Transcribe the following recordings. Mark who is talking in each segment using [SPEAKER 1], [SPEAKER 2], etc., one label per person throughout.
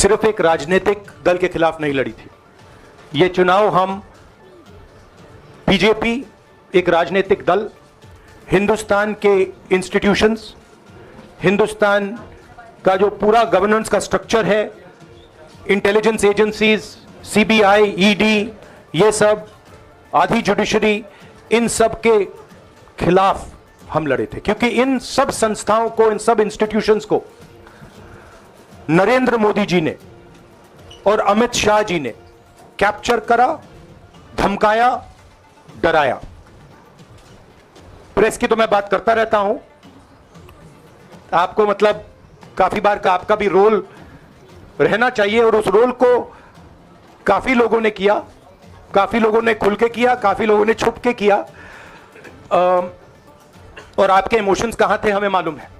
[SPEAKER 1] सिर्फ एक राजनीतिक दल के खिलाफ नहीं लड़ी थी। ये चुनाव हम बीजेपी एक राजनीतिक दल, हिंदुस्तान के इंस्टीट्यूशंस, हिंदुस्तान का जो पूरा गवर्नेंस का स्ट्रक्चर है, इंटेलिजेंस एजेंसीज, सीबीआई, ईडी, ये सब, आधी जुडिशरी, इन सब के खिलाफ हम लड़े थे, क्योंकि इन सब संस्थाओं को, इन सब इंस्टीट्यूशंस को नरेंद्र मोदी जी ने और अमित शाह जी ने कैप्चर करा, धमकाया, डराया। प्रेस की तो मैं बात करता रहता हूं, आपको मतलब काफी बार का आपका भी रोल रहना चाहिए, और उस रोल को काफी लोगों ने किया, काफी लोगों ने खुल के किया, काफी लोगों ने छुप के किया, और आपके इमोशंस कहां थे हमें मालूम है।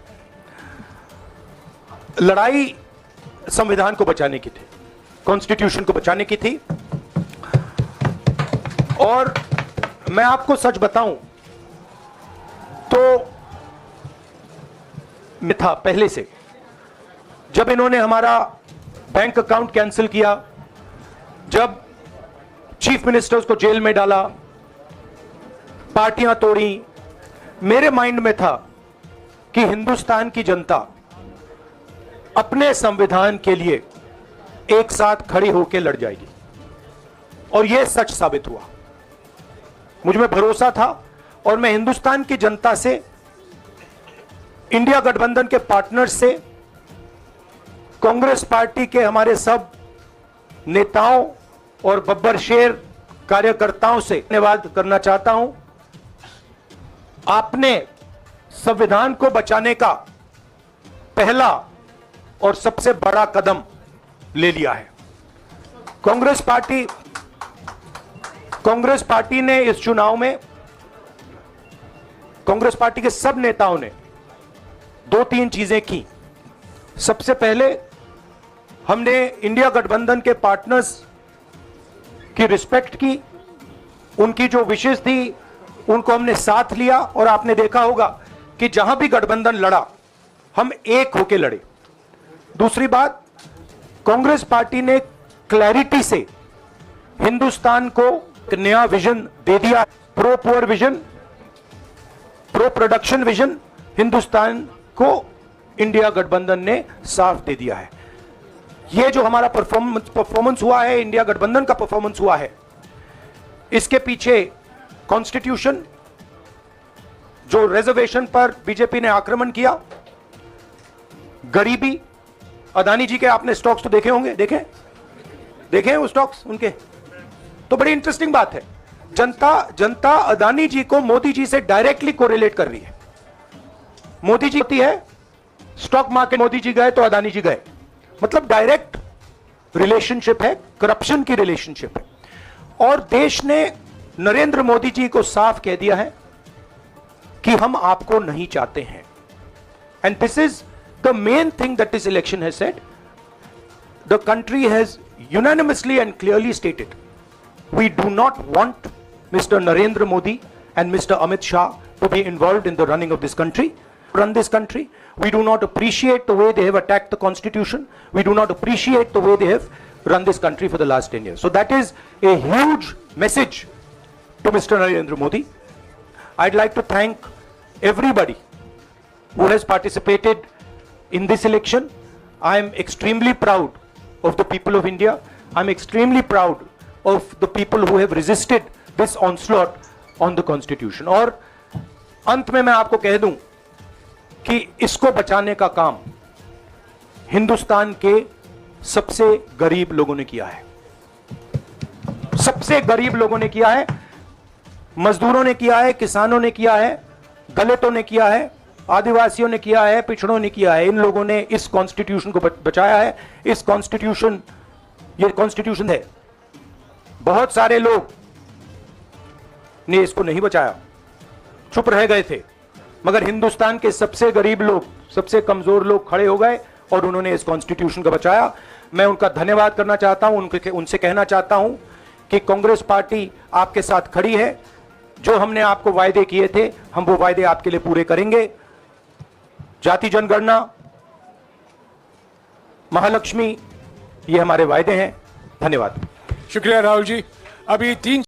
[SPEAKER 1] लड़ाई संविधान को बचाने की थी, कॉन्स्टिट्यूशन को बचाने की थी। और मैं आपको सच बताऊं तो मैं था पहले से, जब इन्होंने हमारा बैंक अकाउंट कैंसिल किया, जब चीफ मिनिस्टर्स को जेल में डाला, पार्टियां तोड़ी, मेरे माइंड में था कि हिंदुस्तान की जनता अपने संविधान के लिए एक साथ खड़ी होकर लड़ जाएगी, और यह सच साबित हुआ। मुझ में भरोसा था, और मैं हिंदुस्तान की जनता से, इंडिया गठबंधन के पार्टनर्स से, कांग्रेस पार्टी के हमारे सब नेताओं और बब्बर शेर कार्यकर्ताओं से धन्यवाद करना चाहता हूं। आपने संविधान को बचाने का पहला और सबसे बड़ा कदम ले लिया है। कांग्रेस पार्टी ने इस चुनाव में, कांग्रेस पार्टी के सब नेताओं ने 2-3 चीजें की। सबसे पहले हमने इंडिया गठबंधन के पार्टनर्स की रिस्पेक्ट की, उनकी जो विशेष थी उनको हमने साथ लिया, और आपने देखा होगा कि जहां भी गठबंधन लड़ा हम एक होकर लड़े। दूसरी बात, कांग्रेस पार्टी ने क्लैरिटी से हिंदुस्तान को एक नया विजन दे दिया, pro poor vision, pro production vision Hindustan को इंडिया गठबंधन ने साफ दे दिया है। यह जो हमारा परफॉर्मेंस हुआ है, इंडिया गठबंधन का परफॉर्मेंस हुआ है, इसके पीछे कॉन्स्टिट्यूशन, जो रिजर्वेशन पर बीजेपी ने आक्रमण किया, गरीबी, अदानी जी के आपने स्टॉक्स तो देखे होंगे, देखे वो स्टॉक्स उनके, तो बड़ी इंटरेस्टिंग बात है। जनता अदानी जी को मोदी जी से डायरेक्टली कोरिलेट कर रही है। मोदी जी होती है, स्टॉक मार्केट मोदी जी गए तो अदानी जी गए, मतलब डायरेक्ट रिलेशनशिप है, करप्शन की रिलेशनशिप है। और देश ने नरेंद्र मोदी जी को साफ कह दिया है कि हम आपको नहीं चाहते हैं। And this is the main thing that this election has said. The country has unanimously and clearly stated, we do not want Mr. Narendra Modi and Mr. Amit Shah to be involved in the running of this country, run this country. We do not appreciate the way they have attacked the constitution. We do not appreciate the way they have run this country for the last 10 years. So that is a huge message to Mr. Narendra Modi. I'd like to thank everybody who has participated in this election. I am extremely proud of the people of India. I'm extremely proud of the people who have resisted this onslaught on the constitution. और अंत में मैं आपको कह दूं कि इसको बचाने का काम हिंदुस्तान के सबसे गरीब लोगों ने किया है, सबसे गरीब लोगों ने किया है, मजदूरों ने किया है, किसानों ने किया है, दलितों ने किया है, आदिवासियों ने किया है, पिछड़ों ने किया है। इन लोगों ने इस कॉन्स्टिट्यूशन को बचाया है। इस कॉन्स्टिट्यूशन, ये कॉन्स्टिट्यूशन है, बहुत सारे लोग ने इसको नहीं बचाया, चुप रह गए थे, मगर हिंदुस्तान के सबसे गरीब लोग, सबसे कमजोर लोग खड़े हो गए और उन्होंने इस कॉन्स्टिट्यूशन को बचाया। मैं उनका धन्यवाद करना चाहता हूं, उनसे कहना चाहता हूं कि कांग्रेस पार्टी आपके साथ खड़ी है। जो हमने आपको वायदे किए थे, हम वो वायदे आपके लिए पूरे करेंगे। जाति जनगणना, महालक्ष्मी ये हमारे वायदे हैं। धन्यवाद।
[SPEAKER 2] शुक्रिया राहुल जी। अभी 3